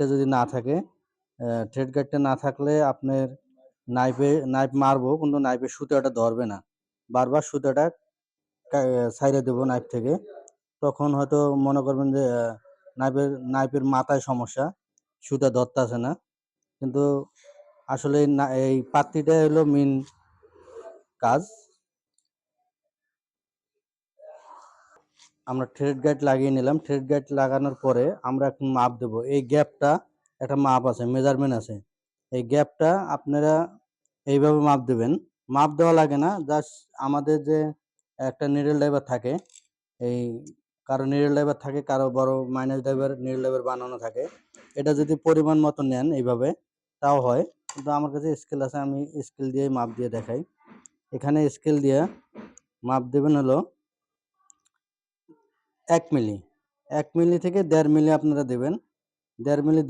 গাইডটা যদি না থাকে, থ্রেড গাইডটা না থাকলে আপনার নাইফ মারবো কিন্তু নাইফের সুতাটা ধরবে না, বারবার সুতাটা ছাইড়ে দেবো নাইফ থেকে। তখন হয়তো মনে করবেন যে নাইফের মাথায় সমস্যা, সুতা ধরতেছে না, কিন্তু আসলে এই পাত্তিটা হলো মেন কাজ। আমরা থ্রেড গাইড লাগিয়ে নিলাম। থ্রেড গাইড লাগানোর পরে আমরা এখন মাপ দেবো। এই গ্যাপটা একটা মাপ আছে, মেজারমেন্ট আছে। এই গ্যাপটা আপনারা এইভাবে মাপ দেবেন। মাপ দেওয়া লাগে না, জাস্ট আমাদের যে একটা নিডল ডাইভার থাকে, এই কারো নিডল ডাইভার থাকে, কারো বড় মাইনাস ডাইভার নিডল ডাইভার বানানো থাকে। এটা যদি পরিমাণ মতো নেন এইভাবে তাও হয়, কিন্তু আমার কাছে স্কেল আছে, আমি স্কেল দিয়ে মাপ দিয়ে দেখাই। এখানে স্কেল দিয়ে মাপ দেবেন হলো 1 মিলি, 1 মিলি থেকে 1.5 মিলি আপনারা দেবেন। 1.5 মিলি